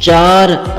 4